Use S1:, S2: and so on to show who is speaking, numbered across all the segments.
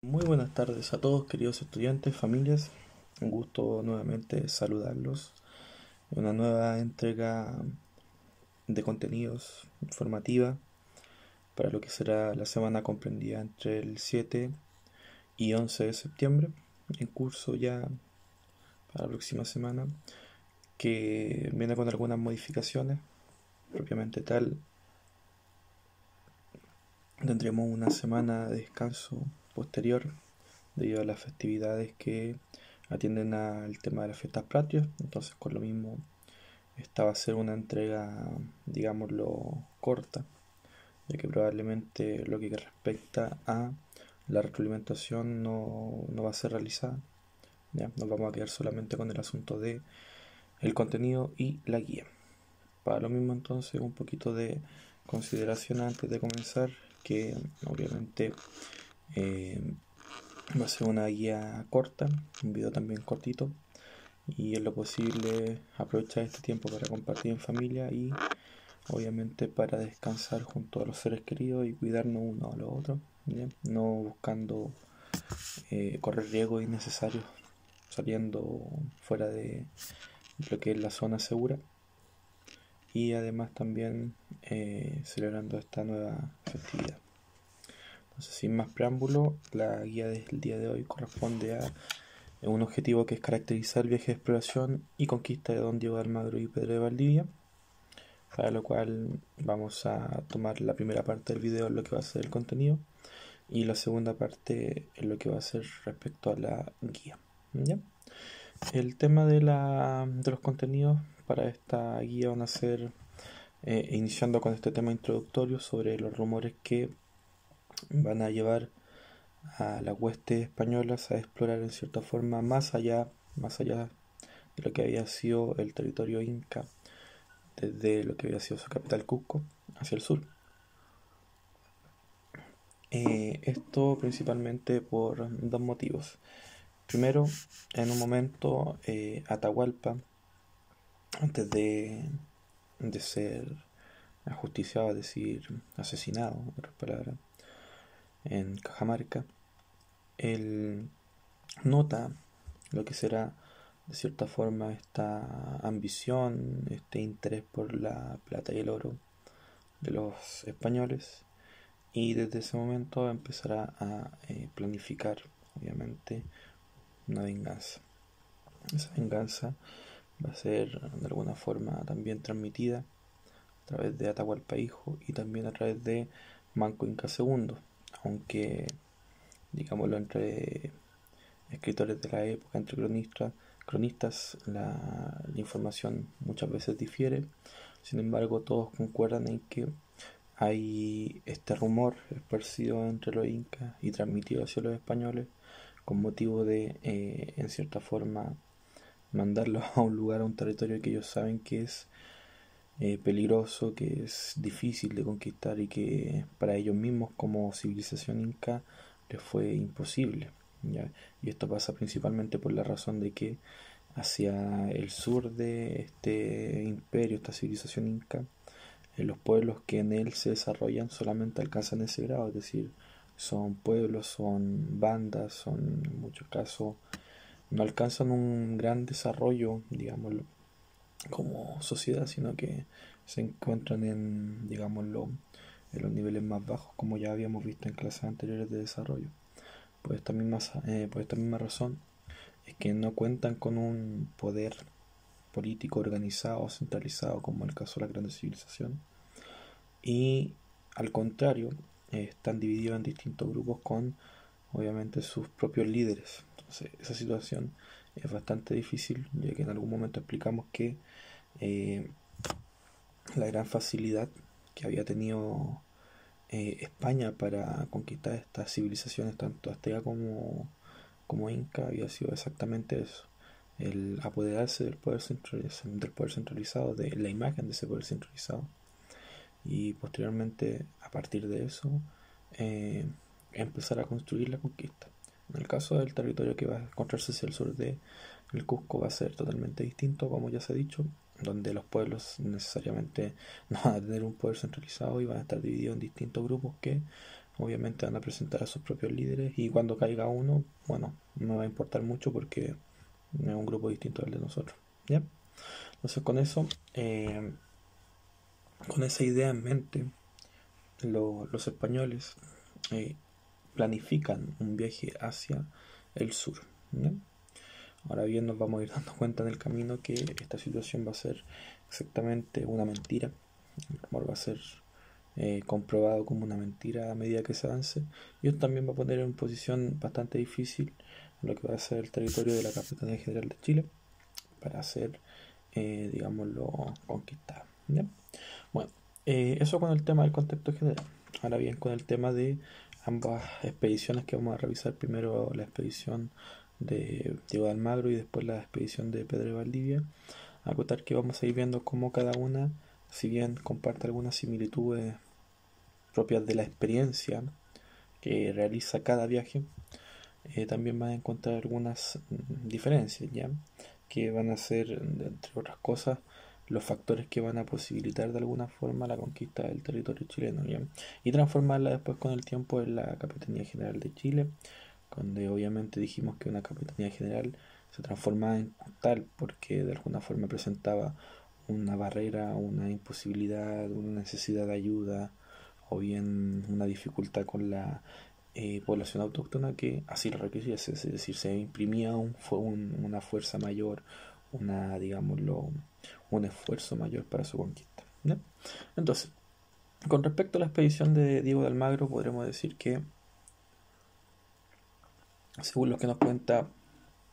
S1: Muy buenas tardes a todos, queridos estudiantes, familias. Un gusto nuevamente saludarlos en una nueva entrega de contenidos informativa para lo que será la semana comprendida entre el 7 y 11 de septiembre, en curso ya para la próxima semana, que viene con algunas modificaciones. Propiamente tal, tendremos una semana de descanso posterior debido a las festividades que atienden al tema de las fiestas patrias. Entonces, con lo mismo, esta va a ser una entrega, digámoslo, corta, ya que probablemente lo que respecta a la retroalimentación no va a ser realizada. ¿Ya? Nos vamos a quedar solamente con el asunto de el contenido y la guía. Para lo mismo, entonces, un poquito de consideración antes de comenzar, que obviamente va a ser una guía corta, un video también cortito, y en lo posible aprovechar este tiempo para compartir en familia y obviamente para descansar junto a los seres queridos y cuidarnos uno a los otros, ¿ya? No buscando correr riesgos innecesarios saliendo fuera de lo que es la zona segura, y además también celebrando esta nueva festividad. Entonces, sin más preámbulo, la guía del día de hoy corresponde a un objetivo que es caracterizar el viaje de exploración y conquista de Don Diego de Almagro y Pedro de Valdivia, para lo cual vamos a tomar la primera parte del video en lo que va a ser el contenido y la segunda parte en lo que va a ser respecto a la guía. ¿Ya? El tema de los contenidos para esta guía van a ser iniciando con este tema introductorio sobre los rumores que van a llevar a las huestes españolas a explorar en cierta forma más allá de lo que había sido el territorio inca, desde lo que había sido su capital Cusco hacia el sur. Esto principalmente por dos motivos. Primero, en un momento Atahualpa, antes de ser ajusticiado, es decir, asesinado, en otras palabras, en Cajamarca, él nota lo que será de cierta forma esta ambición, este interés por la plata y el oro de los españoles, y desde ese momento empezará a planificar obviamente una venganza. Esa venganza va a ser de alguna forma también transmitida a través de Atahualpa Hijo y también a través de Manco Inca II, aunque digámoslo entre escritores de la época, entre cronistas, la información muchas veces difiere. Sin embargo, todos concuerdan en que hay este rumor esparcido entre los incas y transmitido hacia los españoles con motivo de, en cierta forma, mandarlos a un lugar, a un territorio que ellos saben que es peligroso, que es difícil de conquistar y que para ellos mismos como civilización inca les fue imposible, ¿ya? Y esto pasa principalmente por la razón de que hacia el sur de este imperio, esta civilización inca, los pueblos que en él se desarrollan solamente alcanzan ese grado, es decir, son pueblos, son bandas, son en muchos casos no alcanzan un gran desarrollo, digámoslo, como sociedad, sino que se encuentran en, digámoslo, en los niveles más bajos, como ya habíamos visto en clases anteriores de desarrollo. Por esta misma razón es que no cuentan con un poder político organizado, centralizado, como en el caso de la gran civilización, y al contrario, están divididos en distintos grupos con obviamente sus propios líderes. Entonces, esa situación es bastante difícil, ya que en algún momento explicamos que eh, la gran facilidad que había tenido España para conquistar estas civilizaciones, tanto azteca como inca, había sido exactamente eso: el apoderarse del poder centralizado, de la imagen de ese poder centralizado, y posteriormente, a partir de eso, eh, empezar a construir la conquista. En el caso del territorio que va a encontrarse hacia el sur de el Cusco, va a ser totalmente distinto, como ya se ha dicho, donde los pueblos necesariamente no van a tener un poder centralizado y van a estar divididos en distintos grupos que obviamente van a presentar a sus propios líderes y cuando caiga uno, bueno, no va a importar mucho porque es un grupo distinto al de nosotros, ¿ya? Entonces con esa idea en mente, los españoles eh, planifican un viaje hacia el sur, ¿ya? Ahora bien, nos vamos a ir dando cuenta en el camino que esta situación va a ser exactamente una mentira. El rumor va a ser comprobado como una mentira a medida que se avance. Y esto también va a poner en posición bastante difícil lo que va a ser el territorio de la Capitanía General de Chile para ser, digámoslo, conquistado, ¿ya? Bueno, eso con el tema del contexto general. Ahora bien, con el tema de ambas expediciones que vamos a revisar, primero la expedición de Diego de Almagro y después la expedición de Pedro de Valdivia, acotar que vamos a ir viendo cómo cada una, si bien comparte algunas similitudes propias de la experiencia que realiza cada viaje, también van a encontrar algunas diferencias, ¿ya? Que van a ser, entre otras cosas, los factores que van a posibilitar de alguna forma la conquista del territorio chileno, ¿ya? Y transformarla después con el tiempo en la Capitanía General de Chile, donde obviamente dijimos que una Capitanía General se transformaba en tal porque de alguna forma presentaba una barrera, una imposibilidad, una necesidad de ayuda o bien una dificultad con la población autóctona que así lo requiriese, es decir, se imprimía una fuerza mayor, digámoslo, un esfuerzo mayor para su conquista, ¿no? Entonces, con respecto a la expedición de Diego de Almagro, podremos decir que, según lo que nos cuenta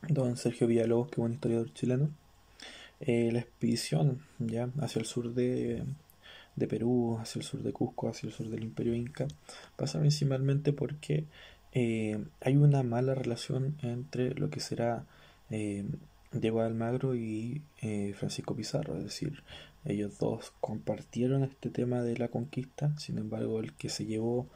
S1: don Sergio Villalobos, que es un historiador chileno, la expedición ya hacia el sur de Perú, hacia el sur de Cusco, hacia el sur del Imperio Inca, pasa principalmente porque hay una mala relación entre lo que será eh, Diego de Almagro y Francisco Pizarro, es decir, ellos dos compartieron este tema de la conquista, sin embargo el que se llevó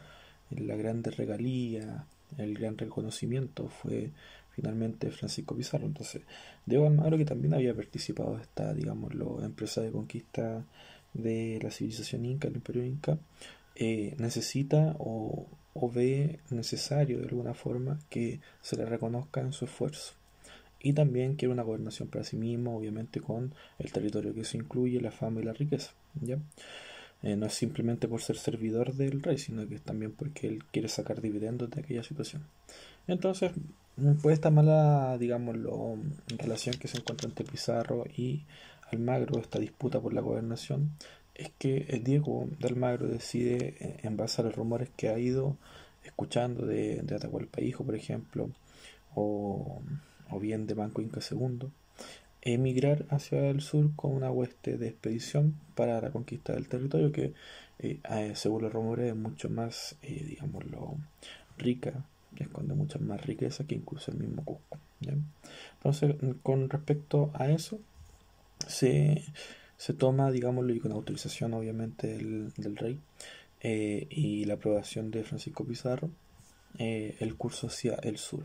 S1: la grande regalía, el gran reconocimiento fue finalmente Francisco Pizarro. Entonces, Diego Almagro, que también había participado en esta, digámoslo, empresa de conquista de la civilización inca, el imperio inca, necesita o ve necesario de alguna forma que se le reconozca en su esfuerzo. Y también quiere una gobernación para sí mismo, obviamente con el territorio que eso incluye, la fama y la riqueza, ¿ya? No es simplemente por ser servidor del rey, sino que es también porque él quiere sacar dividendos de aquella situación. Entonces, pues esta mala, digámoslo, relación que se encuentra entre Pizarro y Almagro, esta disputa por la gobernación, es que Diego de Almagro decide, en base a los rumores que ha ido escuchando de Atahualpa Hijo, por ejemplo, o, o bien de Manco Inca II, emigrar hacia el sur con una hueste de expedición para la conquista del territorio que, según los rumores, es mucho más, digámoslo, rica, esconde muchas más riquezas que incluso el mismo Cusco, ¿ya? Entonces, con respecto a eso, se, se toma, digámoslo, y con autorización obviamente del rey y la aprobación de Francisco Pizarro, el curso hacia el sur.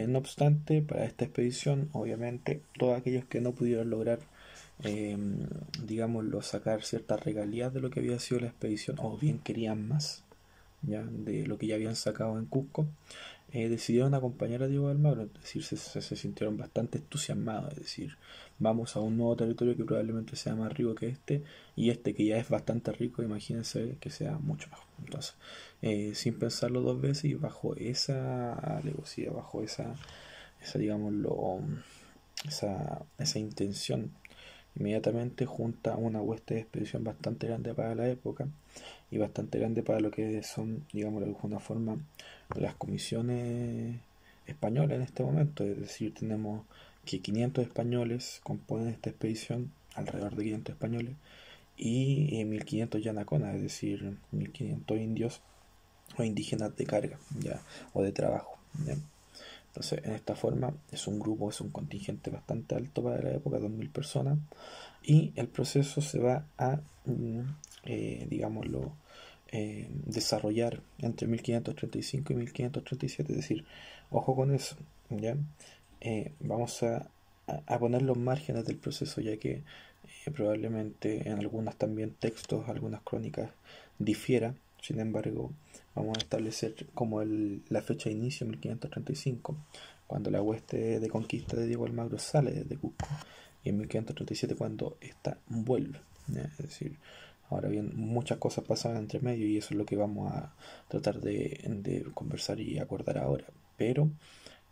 S1: No obstante, para esta expedición, obviamente, todos aquellos que no pudieron lograr, eh, digámoslo, sacar ciertas regalías de lo que había sido la expedición, o bien querían más, ya, de lo que ya habían sacado en Cusco, decidieron acompañar a Diego de Almagro, es decir, se sintieron bastante entusiasmados, es decir, vamos a un nuevo territorio que probablemente sea más rico que este, y este que ya es bastante rico, imagínense que sea mucho mejor. Entonces, sin pensarlo dos veces y bajo esa alevosía, bajo esa digámoslo, esa intención, inmediatamente junta una hueste de expedición bastante grande para la época y bastante grande para lo que son, digamos de alguna forma, las comisiones españolas en este momento. Es decir, tenemos que 500 españoles componen esta expedición, alrededor de 500 españoles, y 1500 yanaconas, es decir, 1500 indios o indígenas de carga, ya, o de trabajo, ya. Entonces, en esta forma, es un grupo, es un contingente bastante alto para la época, 2000 personas, y el proceso se va a, digámoslo, desarrollar entre 1535 y 1537, es decir, ojo con eso, ¿ya? Vamos a poner los márgenes del proceso, ya que probablemente en algunas también textos, algunas crónicas difiera, Sin embargo, vamos a establecer como la fecha de inicio 1535, cuando la hueste de conquista de Diego Almagro sale desde Cusco, y en 1537 cuando ésta vuelve. Es decir, ahora bien, muchas cosas pasan entre medio y eso es lo que vamos a tratar de conversar y acordar ahora. Pero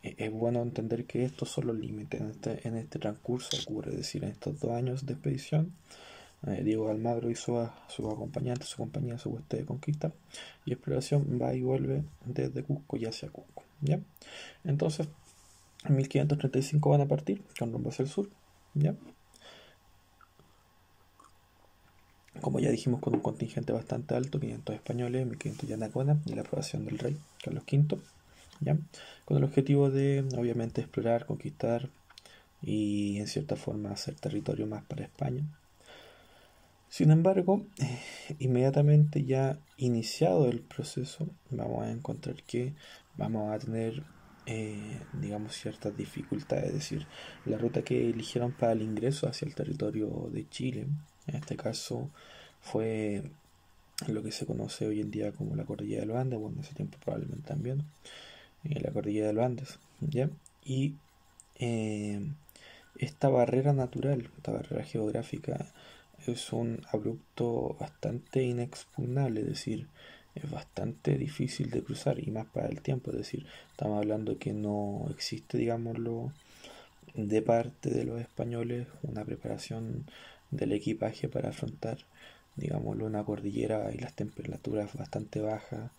S1: es bueno entender que estos son los límites. En este transcurso ocurre, es decir, en estos 2 años de expedición, Diego Almagro y sus acompañantes, su compañía, su hueste de conquista y exploración va y vuelve desde Cusco y hacia Cusco. ¿Ya? Entonces, en 1535 van a partir con rumbo hacia el sur. ¿Ya? Como ya dijimos, con un contingente bastante alto, 500 españoles, 1500 yanaconas y la aprobación del rey Carlos V. ¿Ya? Con el objetivo de, obviamente, explorar, conquistar y en cierta forma hacer territorio más para España. Sin embargo, inmediatamente ya iniciado el proceso, vamos a encontrar que vamos a tener, digamos, ciertas dificultades. Es decir, la ruta que eligieron para el ingreso hacia el territorio de Chile, en este caso, fue lo que se conoce hoy en día como la Cordillera de los Andes, bueno, en ese tiempo probablemente también, la Cordillera de los Andes, ¿ya? Y eh, esta barrera natural, esta barrera geográfica, es un abrupto bastante inexpugnable, es decir, es bastante difícil de cruzar y más para el tiempo, es decir, estamos hablando de que no existe, digámoslo, de parte de los españoles una preparación del equipaje para afrontar, digámoslo, una cordillera y las temperaturas bastante bajas,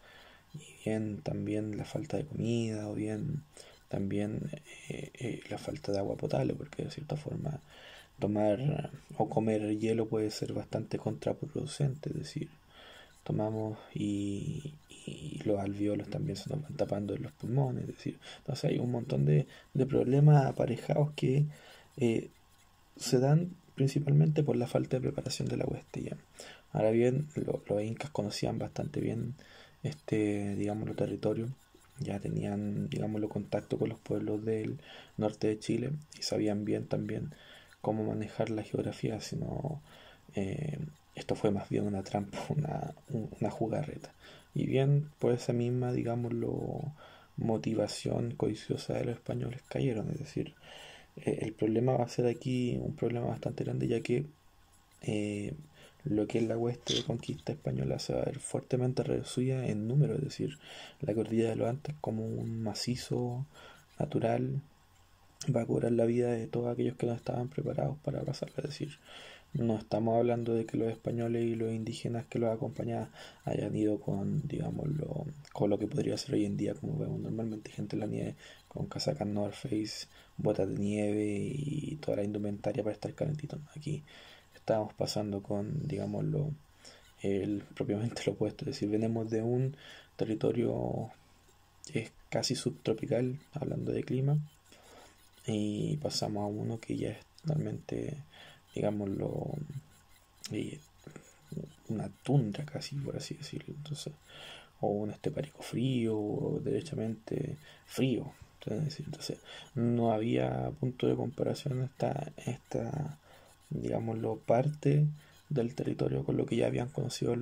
S1: y bien también la falta de comida o bien también la falta de agua potable, porque de cierta forma tomar o comer hielo puede ser bastante contraproducente, es decir, tomamos y los alvéolos también se nos van tapando en los pulmones, es decir, entonces hay un montón de problemas aparejados que eh, se dan principalmente por la falta de preparación de la hueste ya. Ahora bien, los incas conocían bastante bien digámoslo, territorio, ya tenían, digámoslo, contacto con los pueblos del norte de Chile y sabían bien también cómo manejar la geografía, sino eh, esto fue más bien una trampa, una jugarreta. Y bien, por esa misma, digámoslo, motivación codiciosa de los españoles cayeron, es decir, el problema va a ser aquí un problema bastante grande, ya que eh, lo que es la hueste de conquista española se va a ver fuertemente reducida en número, es decir, la cordillera de los Andes como un macizo natural va a cobrar la vida de todos aquellos que no estaban preparados para pasarla, es decir, no estamos hablando de que los españoles y los indígenas que los acompañaban hayan ido con, digámoslo, con lo que podría ser hoy en día, como vemos normalmente, gente en la nieve con casacas North Face, botas de nieve y toda la indumentaria para estar calentito. Aquí estamos pasando con, digámoslo, propiamente lo opuesto, es decir, venimos de un territorio casi subtropical, hablando de clima, y pasamos a uno que ya es totalmente, digámoslo, eh, una tundra casi, por así decirlo. Entonces, o un estepárico frío, o derechamente frío. Entonces, no había punto de comparación esta, digámoslo, parte del territorio con lo que ya habían conocido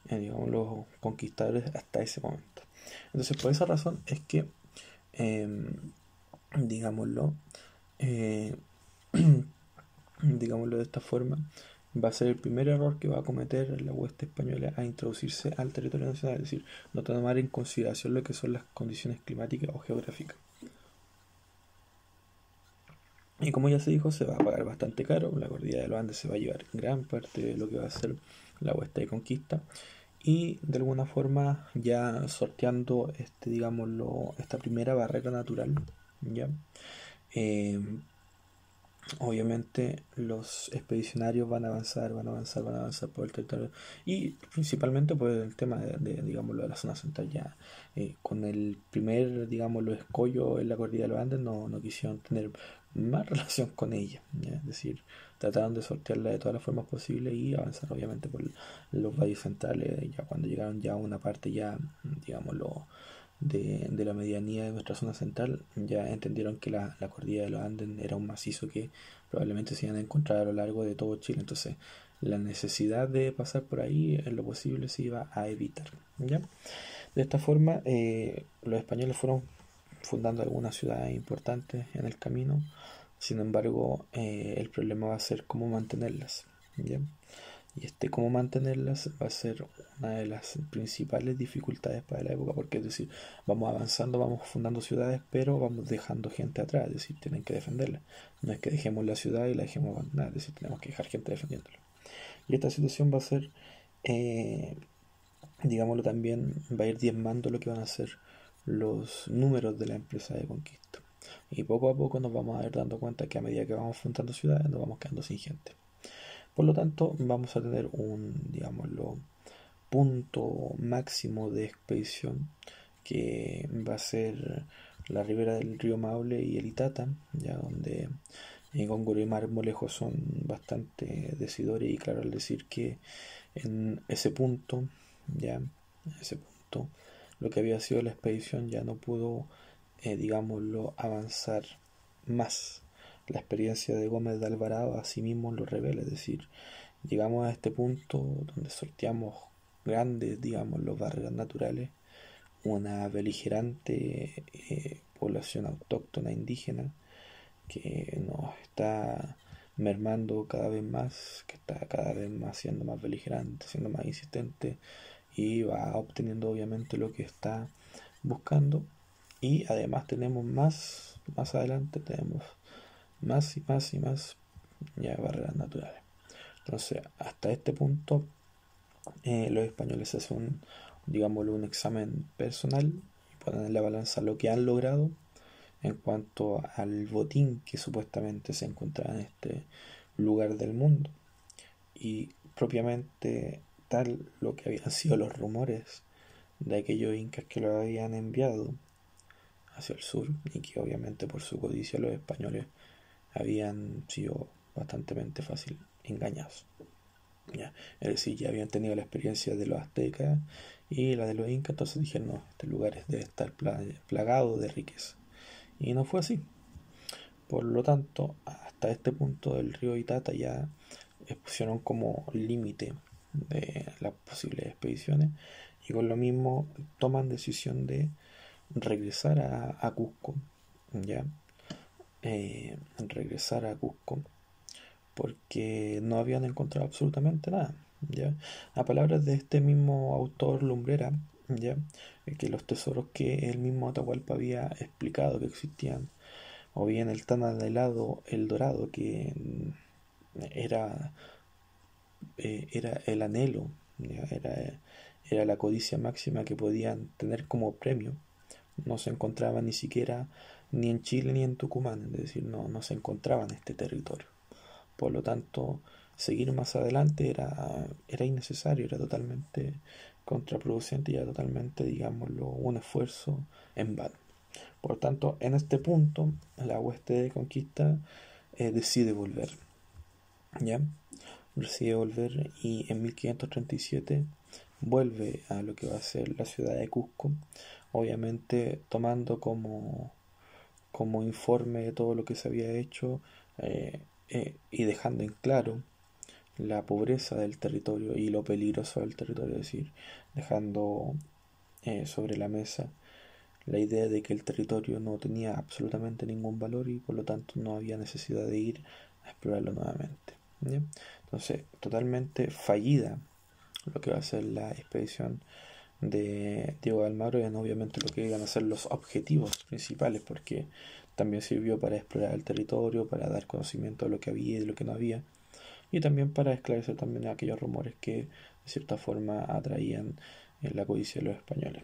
S1: digamos, los conquistadores hasta ese momento. Entonces, por esa razón es que, em, digámoslo, eh, digámoslo de esta forma, va a ser el primer error que va a cometer la hueste española a introducirse al territorio nacional, es decir, no tomar en consideración lo que son las condiciones climáticas o geográficas. Y como ya se dijo, se va a pagar bastante caro, la cordillera de los Andes se va a llevar gran parte de lo que va a ser la hueste de conquista y de alguna forma ya sorteando digámoslo, esta primera barrera natural, ¿ya? Eh, Obviamente los expedicionarios van a avanzar, van a avanzar, van a avanzar por el territorio y principalmente por el tema digámoslo, de la zona central ya. Con el primer, digámoslo, escollo en la cordillera de los Andes no quisieron tener más relación con ella, ¿ya? Es decir, trataron de sortearla de todas las formas posibles y avanzar obviamente por los valles centrales, ya cuando llegaron ya a una parte ya, digámoslo, de la medianía de nuestra zona central, ya entendieron que la cordillera de los Andes era un macizo que probablemente se iban a encontrar a lo largo de todo Chile. Entonces, la necesidad de pasar por ahí en lo posible se iba a evitar, ¿ya? De esta forma, los españoles fueron fundando algunas ciudades importantes en el camino. Sin embargo, el problema va a ser cómo mantenerlas, ¿ya? Y cómo mantenerlas va a ser una de las principales dificultades para la época, porque es decir, vamos avanzando, vamos fundando ciudades, pero vamos dejando gente atrás, es decir, tienen que defenderla. No es que dejemos la ciudad y la dejemos abandonada, es decir, tenemos que dejar gente defendiéndola. Y esta situación va a ser, eh, digámoslo también, va a ir diezmando lo que van a ser los números de la empresa de conquista. Y poco a poco nos vamos a ir dando cuenta que a medida que vamos fundando ciudades nos vamos quedando sin gente. Por lo tanto, vamos a tener un, digámoslo, punto máximo de expedición que va a ser la ribera del río Maule y el Itata, ya donde Góngora y Marmolejo son bastante decidores y claro al decir que en ese punto, ya, en ese punto, lo que había sido la expedición ya no pudo, digámoslo, avanzar más. La experiencia de Gómez de Alvarado asimismo lo revela, es decir, llegamos a este punto donde sorteamos grandes, digamos, los barreras naturales, una beligerante población autóctona indígena que nos está mermando cada vez más, que está cada vez más siendo más beligerante, siendo más insistente y va obteniendo obviamente lo que está buscando. Y además tenemos más adelante tenemos más y más y más ya barreras naturales. Entonces, hasta este punto, los españoles hacen digámoslo, un examen personal y ponen en la balanza lo que han logrado en cuanto al botín que supuestamente se encontraba en este lugar del mundo y propiamente tal lo que habían sido los rumores de aquellos incas que lo habían enviado hacia el sur y que obviamente por su codicia los españoles habían sido bastante fácil engañados. ¿Ya? Es decir, ya habían tenido la experiencia de los aztecas y la de los incas, entonces dijeron, no, este lugar debe estar plagado de riqueza. Y no fue así. Por lo tanto, hasta este punto del río Itata ya pusieron como límite de las posibles expediciones y con lo mismo toman decisión de regresar a Cusco, ¿ya? Regresar a Cusco porque no habían encontrado absolutamente nada, ¿ya? A palabras de este mismo autor Lumbrera, ¿ya? Que los tesoros que el mismo Atahualpa había explicado que existían, o bien el tan anhelado El Dorado, que era, era el anhelo, ¿ya? Era la codicia máxima que podían tener como premio, no se encontraba ni siquiera ni en Chile ni en Tucumán, es decir, no se encontraba en este territorio. Por lo tanto, seguir más adelante era innecesario, era totalmente contraproducente y era totalmente, digámoslo, un esfuerzo en vano. Por tanto, en este punto, la hueste de conquista decide volver, ¿ya? Decide volver y en 1537 vuelve a lo que va a ser la ciudad de Cusco, obviamente tomando como informe de todo lo que se había hecho y dejando en claro la pobreza del territorio y lo peligroso del territorio, es decir, dejando sobre la mesa la idea de que el territorio no tenía absolutamente ningún valor y por lo tanto no había necesidad de ir a explorarlo nuevamente, ¿ya? Entonces, totalmente fallida lo que va a ser la expedición de Diego de Almagro y obviamente lo que iban a ser los objetivos principales, porque también sirvió para explorar el territorio, para dar conocimiento de lo que había y de lo que no había, y también para esclarecer también aquellos rumores que de cierta forma atraían la codicia de los españoles.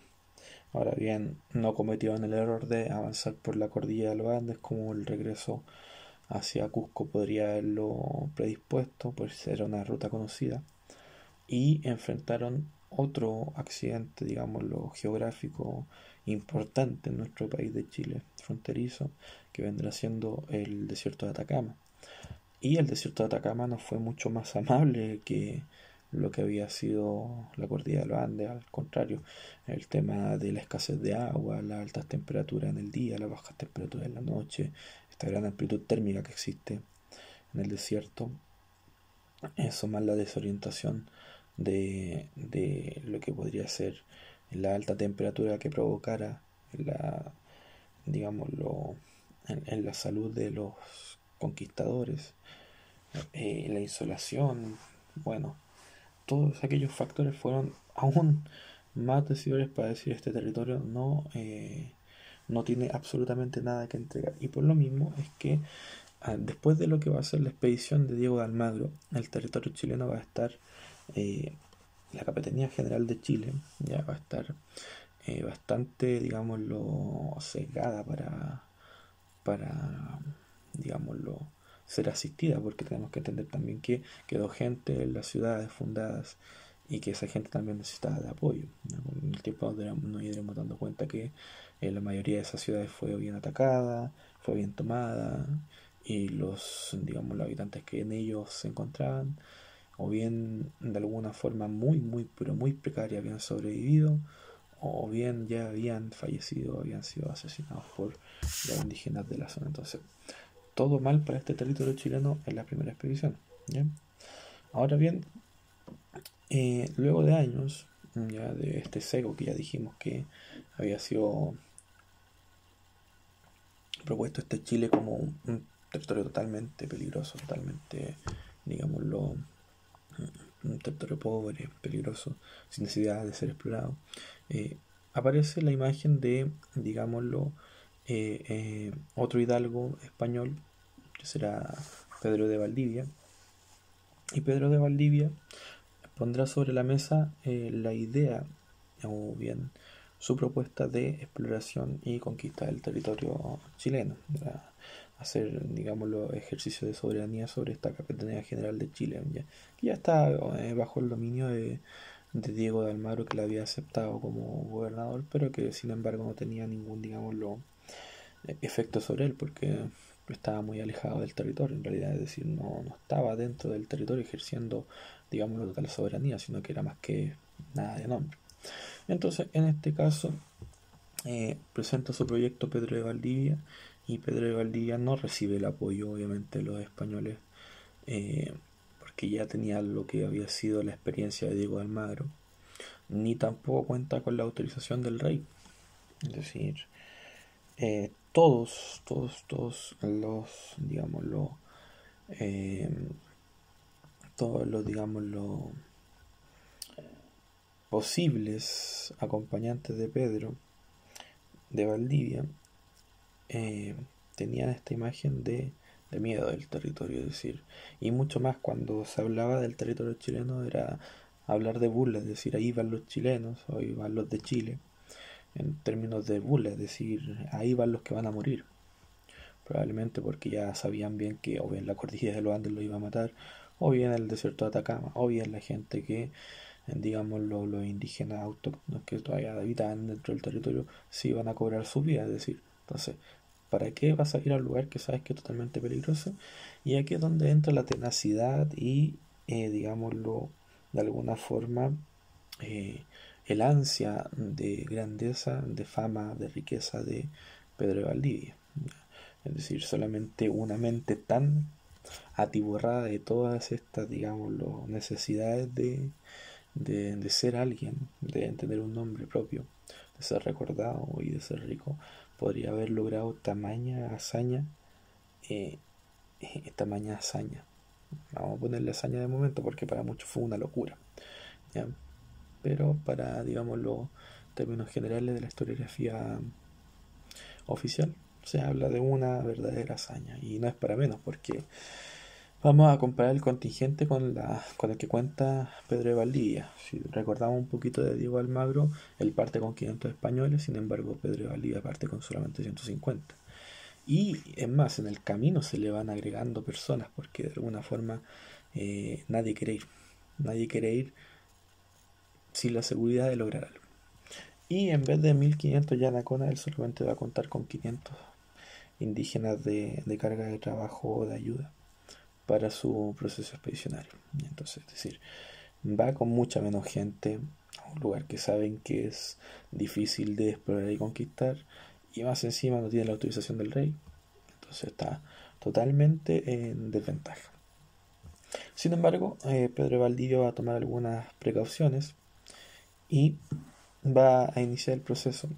S1: Ahora bien, no cometieron el error de avanzar por la cordillera de los Andes como el regreso hacia Cusco podría haberlo predispuesto, pues era una ruta conocida, y enfrentaron otro accidente, digámoslo, geográfico importante en nuestro país de Chile, fronterizo, que vendrá siendo el desierto de Atacama. Y el desierto de Atacama no fue mucho más amable que lo que había sido la cordillera de los Andes, al contrario, el tema de la escasez de agua, las altas temperaturas en el día, las bajas temperaturas en la noche, esta gran amplitud térmica que existe en el desierto, Eso más la desorientación de lo que podría ser la alta temperatura que provocara la, digámoslo, en la salud de los conquistadores, la insolación, bueno, todos aquellos factores fueron aún más decisores para decir este territorio no tiene absolutamente nada que entregar. Y por lo mismo es que después de lo que va a ser la expedición de Diego de Almagro, el territorio chileno va a estar, eh, la Capitanía General de Chile ya va a estar bastante, digámoslo, sesgada para, digámoslo, ser asistida, porque tenemos que entender también que quedó gente en las ciudades fundadas y que esa gente también necesitaba de apoyo, ¿no? Con el tiempo nos iremos dando cuenta que la mayoría de esas ciudades fue bien atacada, fue bien tomada, y digamos, los habitantes que en ellos se encontraban, o bien de alguna forma pero muy precaria habían sobrevivido, o bien ya habían fallecido, habían sido asesinados por los indígenas de la zona. Entonces, todo mal para este territorio chileno en la primera expedición. ¿Ya? Ahora bien, luego de años, ya de este cego que ya dijimos que había sido propuesto este Chile como un territorio totalmente peligroso, totalmente, digámoslo, un territorio pobre, peligroso, sin necesidad de ser explorado, aparece la imagen de, digámoslo, otro hidalgo español, que será Pedro de Valdivia, y Pedro de Valdivia pondrá sobre la mesa la idea, o bien su propuesta de exploración y conquista del territorio chileno, para hacer, digámoslo, ejercicio de soberanía sobre esta Capitanía General de Chile, que ya está bajo el dominio de Diego de Almagro, que la había aceptado como gobernador, pero que sin embargo no tenía ningún, digámoslo, efecto sobre él, porque estaba muy alejado del territorio, en realidad, es decir, no estaba dentro del territorio ejerciendo, digamos, la total soberanía, sino que era más que nada de nombre. Entonces, en este caso, presenta su proyecto Pedro de Valdivia, y Pedro de Valdivia no recibe el apoyo, obviamente, de los españoles, eh, porque ya tenía lo que había sido la experiencia de Diego de Almagro, ni tampoco cuenta con la autorización del rey. Es decir, todos eh, digamos, los posibles acompañantes de Pedro de Valdivia eh, tenían esta imagen de miedo del territorio, es decir, y mucho más cuando se hablaba del territorio chileno era hablar de burla, es decir, ahí van los chilenos, o ahí van los de Chile, en términos de burla, es decir, ahí van los que van a morir. Probablemente porque ya sabían bien que o bien la cordillera de los Andes lo iba a matar, o bien el desierto de Atacama, o bien la gente que, digamos, los indígenas autóctonos que todavía habitaban dentro del territorio, se iban a cobrar su vida. Es decir, entonces, ¿para qué vas a ir a un lugar que sabes que es totalmente peligroso? Y aquí es donde entra la tenacidad y, digámoslo, de alguna forma, eh, el ansia de grandeza, de fama, de riqueza de Pedro de Valdivia. Es decir, solamente una mente tan atiborrada de todas estas, digamos, necesidades de ser alguien, de tener un nombre propio, de ser recordado y de ser rico, podría haber logrado tamaña hazaña, eh, tamaña hazaña. Vamos a ponerle hazaña de momento porque para muchos fue una locura, ¿ya? Pero para, digamos, los términos generales de la historiografía oficial, se habla de una verdadera hazaña, y no es para menos porque vamos a comparar el contingente con el que cuenta Pedro de Valdivia. Si recordamos un poquito de Diego Almagro, él parte con 500 españoles, sin embargo Pedro de Valdivia parte con solamente 150. Y es más, en el camino se le van agregando personas porque de alguna forma nadie quiere ir. Nadie quiere ir sin la seguridad de lograr algo. Y en vez de 1500 Yanacona, él solamente va a contar con 500 indígenas de carga de trabajo o de ayuda para su proceso expedicionario. Entonces, es decir, va con mucha menos gente a un lugar que saben que es difícil de explorar y conquistar, y más encima no tiene la autorización del rey, entonces está totalmente en desventaja. Sin embargo, Pedro de Valdivia va a tomar algunas precauciones y va a iniciar el proceso,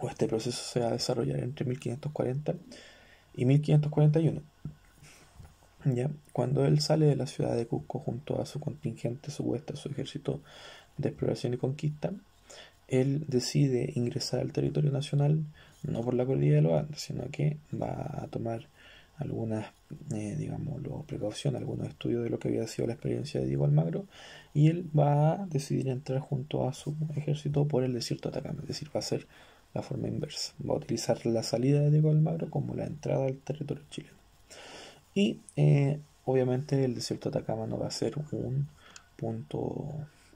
S1: o este proceso se va a desarrollar entre 1540 y 1541. ¿Ya? Cuando él sale de la ciudad de Cusco junto a su contingente, su hueste, su ejército de exploración y conquista, él decide ingresar al territorio nacional no por la cordillera de los Andes, sino que va a tomar algunas, digámoslo, precauciones, algunos estudios de lo que había sido la experiencia de Diego Almagro, y él va a decidir entrar junto a su ejército por el desierto de Atacama, es decir, va a ser la forma inversa, va a utilizar la salida de Diego Almagro como la entrada al territorio chileno. Y obviamente el desierto de Atacama no va a ser un punto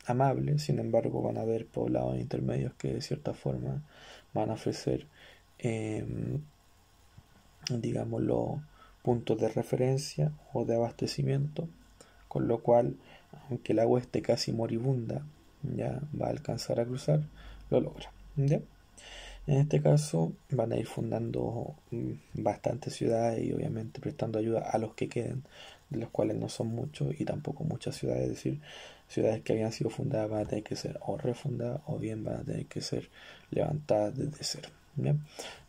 S1: amable, sin embargo van a haber poblados intermedios que de cierta forma van a ofrecer, eh, digámoslo, puntos de referencia o de abastecimiento, con lo cual, aunque el agua esté casi moribunda, ya va a alcanzar a cruzar, lo logra. ¿Ya? En este caso van a ir fundando bastantes ciudades y obviamente prestando ayuda a los que queden, de los cuales no son muchos y tampoco muchas ciudades, es decir, ciudades que habían sido fundadas van a tener que ser o refundadas o bien van a tener que ser levantadas desde cero. ¿Ya?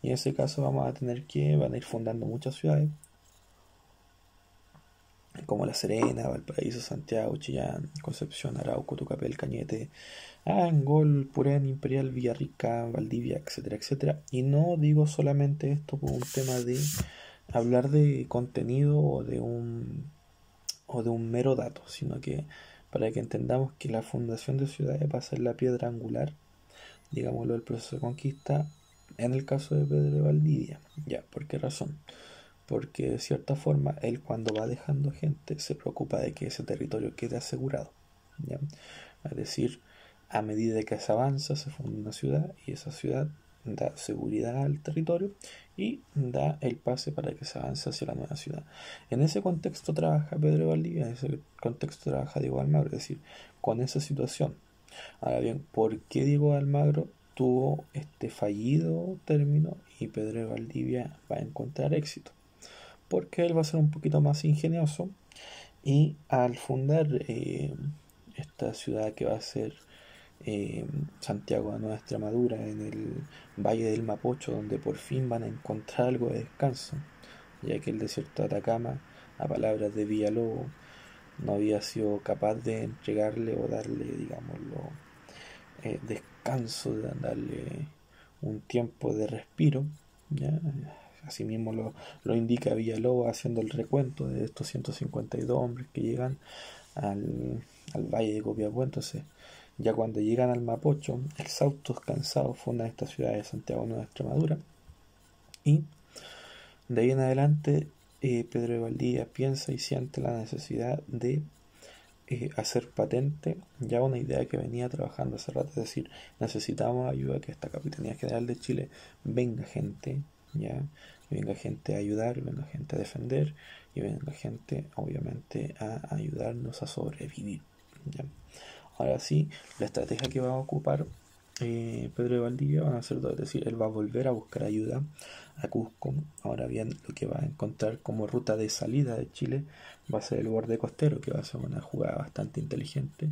S1: Y en ese caso vamos a tener que van a ir fundando muchas ciudades como La Serena, Valparaíso, Santiago, Chillán, Concepción, Arauco, Tucapel, Cañete, Angol, Purén, Imperial, Villarrica, Valdivia, etcétera, etcétera. Y no digo solamente esto por un tema de hablar de contenido o de un mero dato, sino que para que entendamos que la fundación de ciudades va a ser la piedra angular, digámoslo, del proceso de conquista en el caso de Pedro de Valdivia. Ya, ¿por qué razón? Porque de cierta forma él cuando va dejando gente se preocupa de que ese territorio quede asegurado, ¿ya? Es decir, a medida que se avanza se funda una ciudad y esa ciudad da seguridad al territorio y da el pase para que se avance hacia la nueva ciudad. En ese contexto trabaja Pedro de Valdivia, en ese contexto trabaja Diego Almagro, es decir, con esa situación. Ahora bien, ¿por qué Diego Almagro tuvo este fallido término y Pedro de Valdivia va a encontrar éxito? Porque él va a ser un poquito más ingenioso y al fundar esta ciudad que va a ser Santiago de Nueva Extremadura, en el Valle del Mapocho, donde por fin van a encontrar algo de descanso, ya que el desierto de Atacama, a palabras de Villalobos, no había sido capaz de entregarle o darle, digámoslo, descanso, de darle un tiempo de respiro, ¿ya? Asimismo lo indica Villalobos haciendo el recuento de estos 152 hombres que llegan al valle de Copiapó. Entonces, ya cuando llegan al Mapocho, exhaustos, cansados, fundan esta ciudad de Santiago Nueva Extremadura. Y de ahí en adelante, Pedro de Valdivia piensa y siente la necesidad de hacer patente ya una idea que venía trabajando hace rato, es decir, necesitamos ayuda, que esta Capitanía General de Chile venga gente, ya, venga gente a ayudar, venga gente a defender y venga gente obviamente a ayudarnos a sobrevivir, ¿ya? Ahora sí, la estrategia que va a ocupar Pedro de Valdivia van a ser dos, es decir, él va a volver a buscar ayuda a Cusco. Ahora bien, lo que va a encontrar como ruta de salida de Chile va a ser el borde costero, que va a ser una jugada bastante inteligente,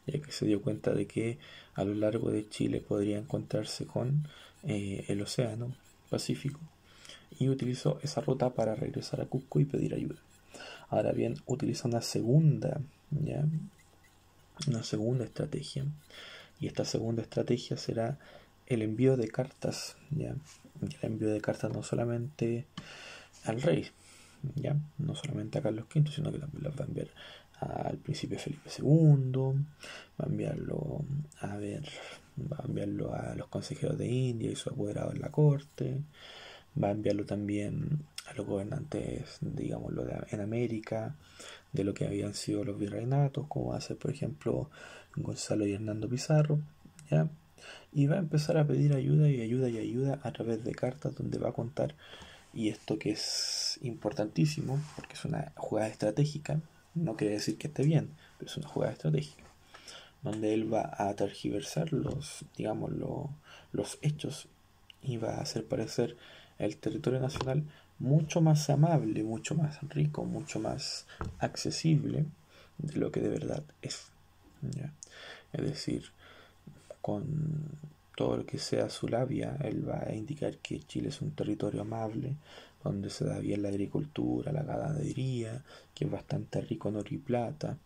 S1: ya que se dio cuenta de que a lo largo de Chile podría encontrarse con el océano Pacífico y utilizó esa ruta para regresar a Cusco y pedir ayuda. Ahora bien, utiliza ¿ya? Una segunda estrategia, y esta segunda estrategia será el envío de cartas, ¿ya? El envío de cartas no solamente al rey, ¿ya? No solamente a Carlos V, sino que también las va a enviar al príncipe Felipe II, va a enviarlo va a enviarlo a los consejeros de India y su apoderado en la corte, va a enviarlo también a los gobernantes, digámoslo, en América, de lo que habían sido los virreinatos, como va a ser, por ejemplo, Gonzalo y Hernando Pizarro, ¿ya? Y va a empezar a pedir ayuda y ayuda y ayuda a través de cartas donde va a contar, y esto que es importantísimo, porque es una jugada estratégica, no quiere decir que esté bien, pero es una jugada estratégica, donde él va a tergiversar digamos, los hechos y va a hacer parecer el territorio nacional mucho más amable, mucho más rico, mucho más accesible de lo que de verdad es, ¿ya? Es decir, con todo lo que sea su labia, él va a indicar que Chile es un territorio amable, donde se da bien la agricultura, la ganadería, que es bastante rico en oro y plata,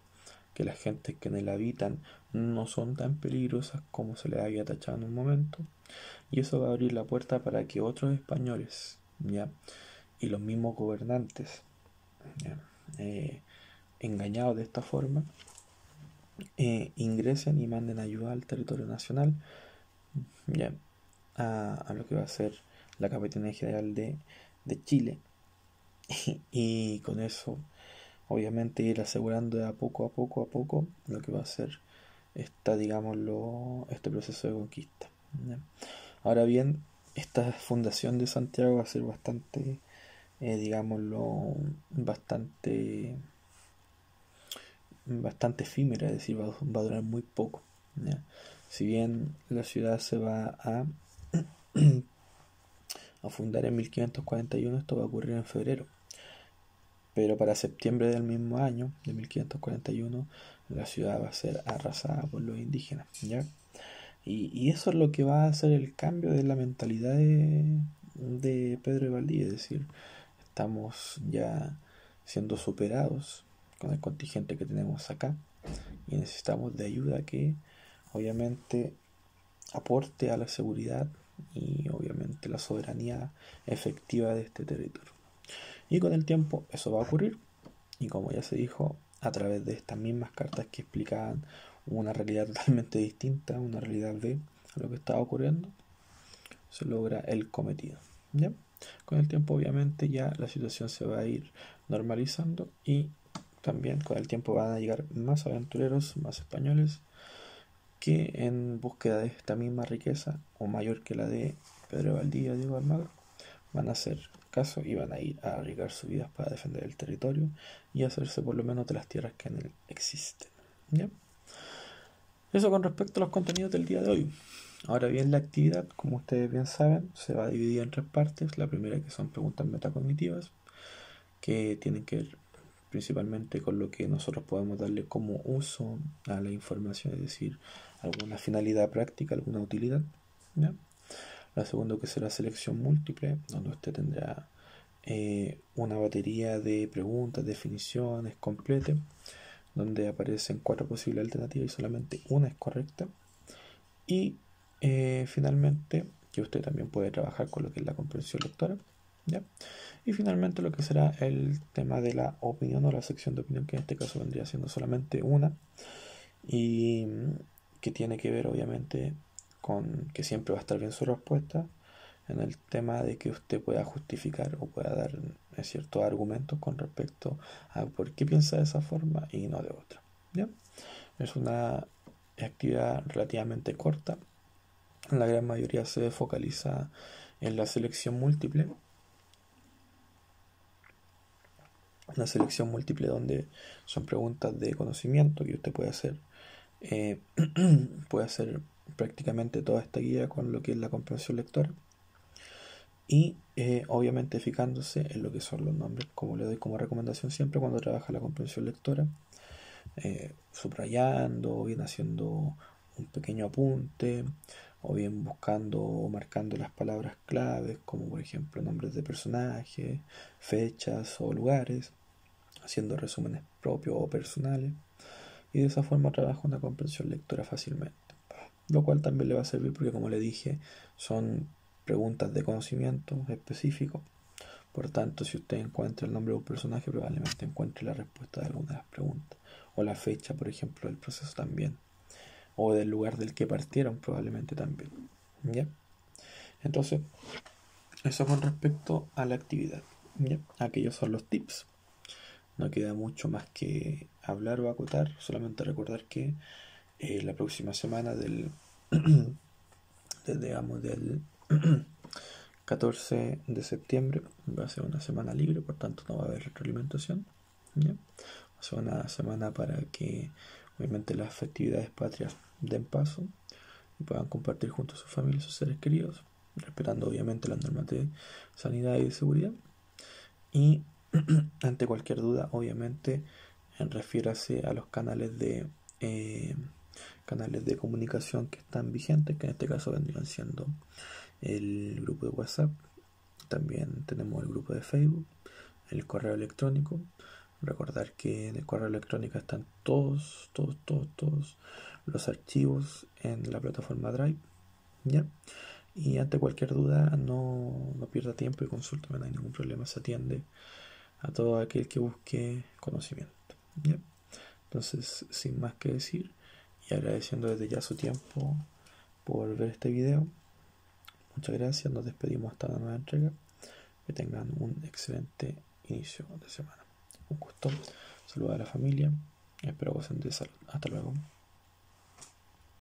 S1: que las gentes que en él habitan no son tan peligrosas como se les había tachado en un momento, y eso va a abrir la puerta para que otros españoles, ¿ya? Y los mismos gobernantes, ¿ya? Engañados de esta forma, ingresen y manden ayuda al territorio nacional, ¿ya? A lo que va a ser la Capitanía General de Chile, y con eso obviamente ir asegurando de a poco lo que va a ser este proceso de conquista, ¿ya? Ahora bien, esta fundación de Santiago va a ser bastante, digámoslo, bastante efímera, es decir, va a durar muy poco, ¿ya? Si bien la ciudad se va a fundar en 1541, esto va a ocurrir en febrero, pero para septiembre del mismo año, de 1541, la ciudad va a ser arrasada por los indígenas, ¿ya? Y eso es lo que va a hacer el cambio de la mentalidad de Pedro de Valdivia, es decir, estamos ya siendo superados con el contingente que tenemos acá y necesitamos de ayuda que obviamente aporte a la seguridad y obviamente la soberanía efectiva de este territorio. Y con el tiempo eso va a ocurrir, y como ya se dijo, a través de estas mismas cartas que explicaban una realidad totalmente distinta, una realidad B a lo que estaba ocurriendo, se logra el cometido, ¿ya? Con el tiempo obviamente ya la situación se va a ir normalizando, y también con el tiempo van a llegar más aventureros, más españoles, que en búsqueda de esta misma riqueza, o mayor que la de Pedro de Valdivia y Diego Almagro, van a hacer caso y van a ir a arriesgar sus vidas para defender el territorio y hacerse por lo menos de las tierras que en él existen, ¿ya? Eso con respecto a los contenidos del día de hoy. Ahora bien, la actividad, como ustedes bien saben, se va a dividir en tres partes. La primera, que son preguntas metacognitivas, que tienen que ver principalmente con lo que nosotros podemos darle como uso a la información, es decir, alguna finalidad práctica, alguna utilidad, ¿ya? La segunda, que será selección múltiple, donde usted tendrá una batería de preguntas, definiciones, complete, donde aparecen 4 posibles alternativas y solamente una es correcta. Y finalmente, que usted también puede trabajar con lo que es la comprensión lectora, ¿ya? Y finalmente lo que será el tema de la opinión, o la sección de opinión, que en este caso vendría siendo solamente una, y que tiene que ver obviamente con que siempre va a estar bien su respuesta, en el tema de que usted pueda justificar o pueda dar ciertos argumentos con respecto a por qué piensa de esa forma y no de otra, ¿ya? Es una actividad relativamente corta. La gran mayoría se focaliza en la selección múltiple. Una selección múltiple donde son preguntas de conocimiento que usted puede hacer. eh, Puede hacer prácticamente toda esta guía con lo que es la comprensión lectora, y obviamente fijándose en lo que son los nombres, como le doy como recomendación siempre cuando trabaja la comprensión lectora, subrayando, o bien haciendo un pequeño apunte, o bien buscando o marcando las palabras claves, como por ejemplo nombres de personajes, fechas o lugares, haciendo resúmenes propios o personales, y de esa forma trabaja una comprensión lectora fácilmente, lo cual también le va a servir porque, como le dije, son preguntas de conocimiento específico. Por tanto, si usted encuentra el nombre de un personaje, probablemente encuentre la respuesta de alguna de las preguntas, o la fecha, por ejemplo, del proceso también, o del lugar del que partieron probablemente también, ¿ya? Entonces, eso con respecto a la actividad, ¿ya? Aquellos son los tips. No queda mucho más que hablar o acotar, solamente recordar que la próxima semana digamos, del 14 de septiembre va a ser una semana libre, por tanto no va a haber retroalimentación, ¿ya? Va a ser una semana para que obviamente las festividades patrias den paso y puedan compartir junto a sus familias y sus seres queridos, respetando obviamente las normas de sanidad y de seguridad. Y ante cualquier duda, obviamente, refiérase a los canales de comunicación que están vigentes, que en este caso vendrían siendo el grupo de WhatsApp. También tenemos el grupo de Facebook, el correo electrónico. Recordar que en el correo electrónico están todos los archivos en la plataforma Drive, ¿ya? Y ante cualquier duda no pierda tiempo y consulta, no hay ningún problema, se atiende a todo aquel que busque conocimiento, ¿ya? Entonces, sin más que decir, y agradeciendo desde ya su tiempo por ver este video, muchas gracias, nos despedimos hasta la nueva entrega, que tengan un excelente inicio de semana. Un gusto, saludos a la familia, espero gocen de salud, hasta luego.